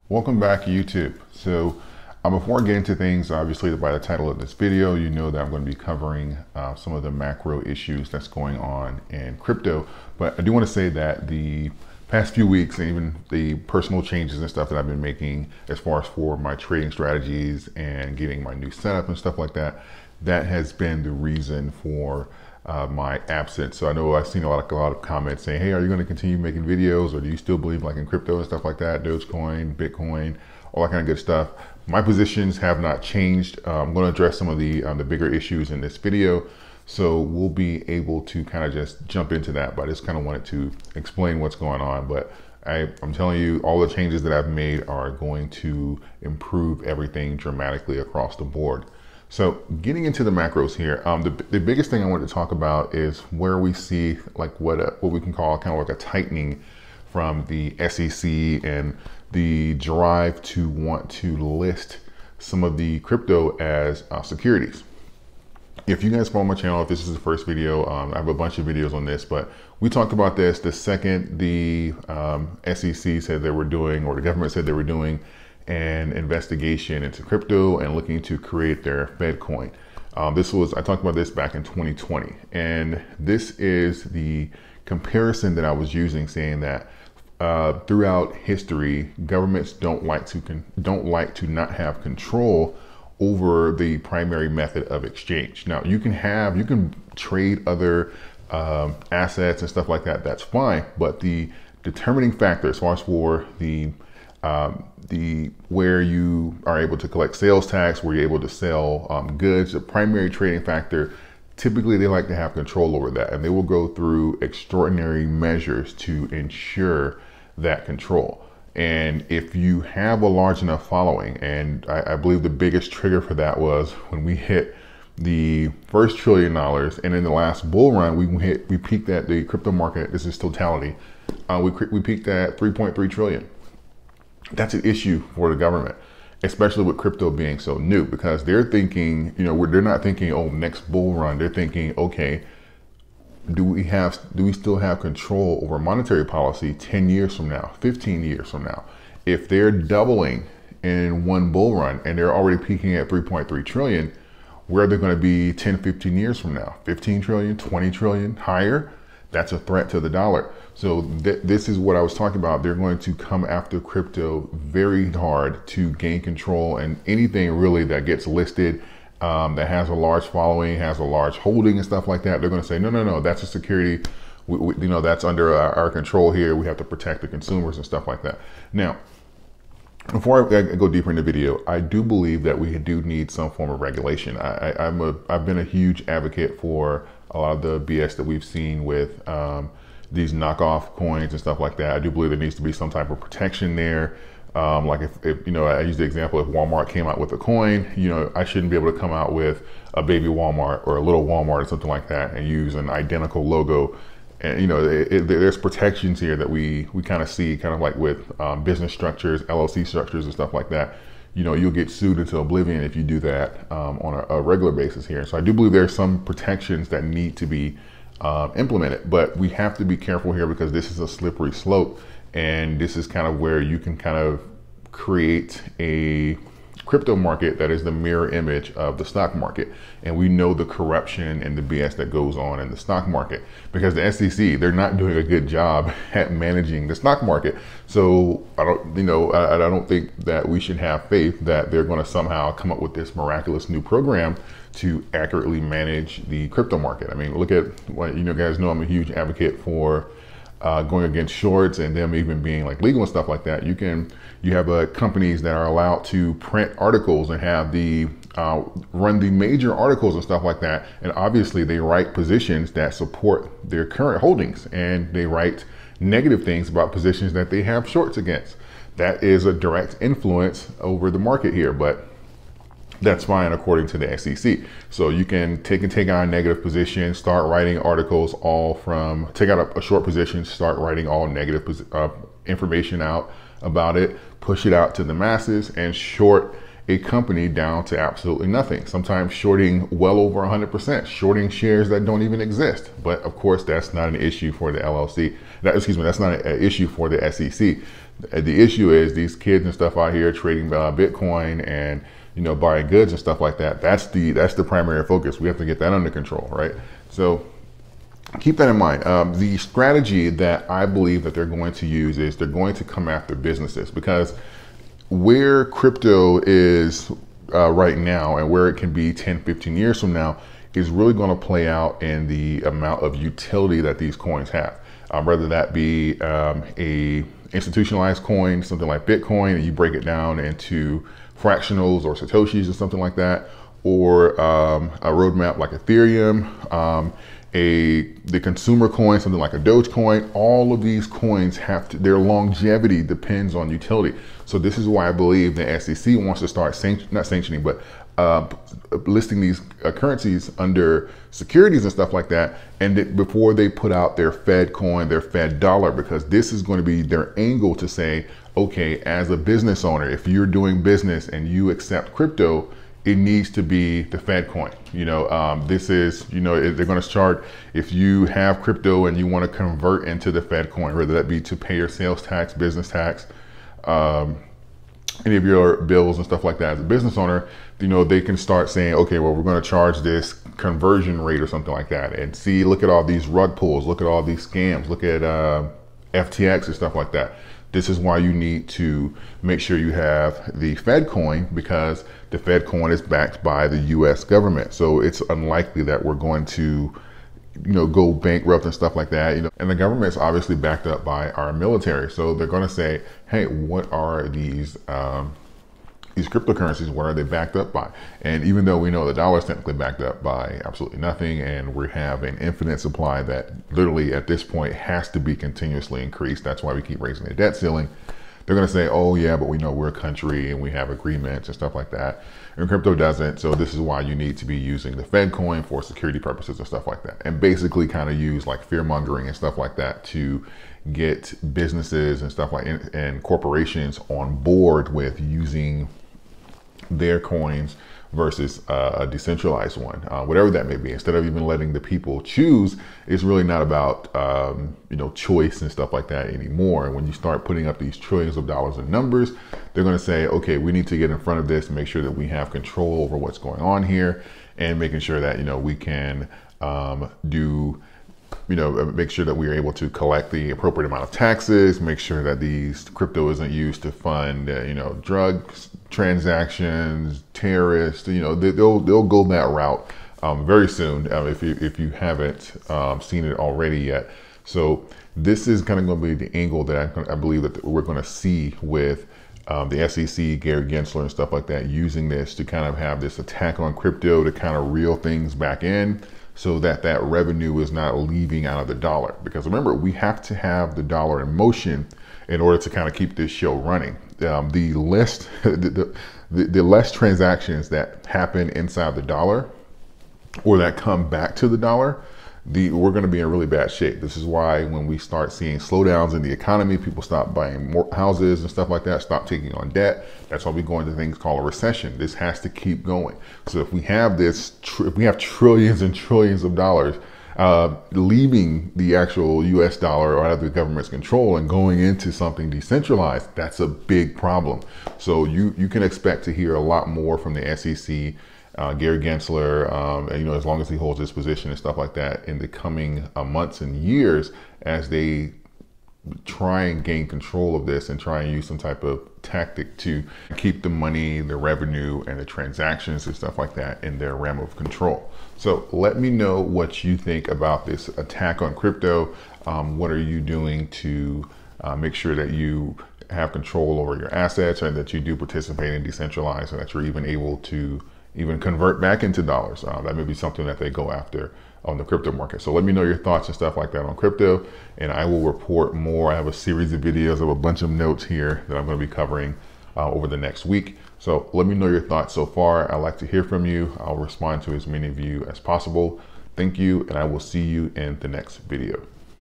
Welcome back, YouTube. Before I get into things, obviously by the title of this video, you know that I'm going to be covering some of the macro issues that's going on in crypto. But I do want to say that the past few weeks and even the personal changes and stuff that I've been making as far as for my trading strategies and getting my new setup and stuff like that, that has been the reason for my absence. So I know I've seen a lot of comments saying, hey, are you going to continue making videos, or do you still believe like in crypto and stuff like that, Dogecoin, Bitcoin, all that kind of good stuff? My positions have not changed. I'm going to address some of the bigger issues in this video, so we'll be able to kind of just jump into that. But I just kind of wanted to explain what's going on. But I'm telling you, all the changes that I've made are going to improve everything dramatically across the board. So getting into the macros here, the biggest thing I want to talk about is where we see like what we can call kind of like a tightening from the SEC and the drive to want to list some of the crypto as securities. If you guys follow my channel, if this is the first video, I have a bunch of videos on this, but we talked about this the second the SEC said they were doing, or the government said they were doing, an investigation into crypto and looking to create their Fed coin. I talked about this back in 2020, and this is the comparison that I was using, saying that throughout history, governments don't like to not have control over the primary method of exchange. Now you can trade other assets and stuff like that. That's fine, but the determining factor as far as for the where you are able to collect sales tax, where you're able to sell goods, the primary trading factor, typically they like to have control over that, and they will go through extraordinary measures to ensure that control. And if you have a large enough following, and I believe the biggest trigger for that was when we hit the first $1 trillion, and in the last bull run, we peaked at the crypto market. This is totality. We peaked at 3.3 trillion. That's an issue for the government, especially with crypto being so new, because they're thinking, they're not thinking, oh, next bull run. They're thinking, okay, do we still have control over monetary policy 10 years from now, 15 years from now? If they're doubling in one bull run and they're already peaking at 3.3 trillion, where are they going to be 10, 15 years from now? 15 trillion, 20 trillion, higher? That's a threat to the dollar. So this is what I was talking about. They're going to come after crypto very hard to gain control, and anything really that gets listed that has a large following, has a large holding and stuff like that, they're going to say, no, that's a security. That's under our control here. We have to protect the consumers and stuff like that. Now, before I go deeper in the video, I do believe that we do need some form of regulation. I've been a huge advocate for a lot of the BS that we've seen with these knockoff coins and stuff like that. I do believe there needs to be some type of protection there. Like if I use the example, if Walmart came out with a coin, I shouldn't be able to come out with a baby Walmart or a little Walmart or something like that and use an identical logo. And there's protections here that we kind of see, kind of like with business structures, LLC structures and stuff like that. You'll get sued into oblivion if you do that on a regular basis here. So I do believe there's some protections that need to be implemented, but we have to be careful here because this is a slippery slope, and this is kind of where you can kind of create a crypto market that is the mirror image of the stock market. And we know the corruption and the BS that goes on in the stock market, because the SEC, they're not doing a good job at managing the stock market. So I don't think that we should have faith that they're going to somehow come up with this miraculous new program to accurately manage the crypto market. I mean, look at what, guys know I'm a huge advocate for going against shorts and them even being like legal and stuff like that. You have companies that are allowed to print articles and have the run the major articles and stuff like that. And obviously they write positions that support their current holdings, and they write negative things about positions that they have shorts against. That is a direct influence over the market here, but that's fine according to the SEC. So you can take out a negative position, start writing articles take out a short position, start writing all negative information out about it, push it out to the masses, and short a company down to absolutely nothing, sometimes shorting well over 100%, shorting shares that don't even exist. But of course, that's not an issue for the LLC. That's not an issue for the SEC. The issue is these kids and stuff out here trading Bitcoin and buying goods and stuff like that. That's the primary focus. We have to get that under control, right? So keep that in mind. The strategy that I believe that they're going to use is they're going to come after businesses, because where crypto is right now and where it can be 10, 15 years from now is really going to play out in the amount of utility that these coins have. Whether that be a institutionalized coin, something like Bitcoin, and you break it down into fractionals or Satoshis or something like that, or a roadmap like Ethereum, the consumer coin, something like a Dogecoin. All of these coins their longevity depends on utility. So this is why I believe the SEC wants to start not sanctioning, but listing these currencies under securities and stuff like that, and before they put out their Fed coin, their Fed dollar, because this is going to be their angle to say, okay, as a business owner, if you're doing business and you accept crypto, it needs to be the Fed coin. This is, they're going to chart, if you have crypto and you want to convert into the Fed coin, whether that be to pay your sales tax, business tax, any of your bills and stuff like that as a business owner, they can start saying, okay, well, we're going to charge this conversion rate or something like that. And look at all these rug pulls, look at all these scams, look at FTX and stuff like that. This is why you need to make sure you have the Fed coin, because the Fed coin is backed by the US government. So it's unlikely that we're going to go bankrupt and stuff like that. And the government is obviously backed up by our military. So they're going to say, hey, what are these cryptocurrencies, what are they backed up by? And even though we know the dollar is technically backed up by absolutely nothing, and we have an infinite supply that literally at this point has to be continuously increased, that's why we keep raising the debt ceiling. They're going to say, oh yeah, but we know we're a country and we have agreements and stuff like that. And crypto doesn't. So this is why you need to be using the Fed coin for security purposes and stuff like that. And basically kind of use like fear mongering and stuff like that to get businesses and stuff and corporations on board with using their coins versus a decentralized one, whatever that may be. Instead of even letting the people choose, it's really not about choice and stuff like that anymore. And when you start putting up these trillions of dollars in numbers, they're going to say, okay, we need to get in front of this and make sure that we have control over what's going on here, and making sure that we can make sure that we are able to collect the appropriate amount of taxes, make sure that these crypto isn't used to fund, drug transactions, terrorists, they'll go that route very soon if you haven't seen it already yet. So this is kind of going to be the angle that I believe that we're going to see with the SEC, Gary Gensler and stuff like that, using this to kind of have this attack on crypto to kind of reel things back in, so that that revenue is not leaving out of the dollar. Because remember, we have to have the dollar in motion in order to kind of keep this show running. The less transactions that happen inside the dollar, or that come back to the dollar, we're going to be in really bad shape. This is why when we start seeing slowdowns in the economy, people stop buying more houses and stuff like that, stop taking on debt. That's why we go into things called a recession. This has to keep going. So if we have if we have trillions and trillions of dollars leaving the actual US dollar or out of the government's control and going into something decentralized, that's a big problem. So you can expect to hear a lot more from the SEC, Gary Gensler, as long as he holds his position and stuff like that in the coming months and years, as they try and gain control of this and try and use some type of tactic to keep the money, the revenue, and the transactions and stuff like that in their realm of control. So let me know what you think about this attack on crypto. What are you doing to make sure that you have control over your assets, and that you do participate in decentralized, and that you're even able to even convert back into dollars? That may be something that they go after on the crypto market. So let me know your thoughts and stuff like that on crypto, and I will report more. I have a series of videos of a bunch of notes here that I'm going to be covering over the next week. So let me know your thoughts so far. I'd like to hear from you. I'll respond to as many of you as possible. Thank you, and I will see you in the next video.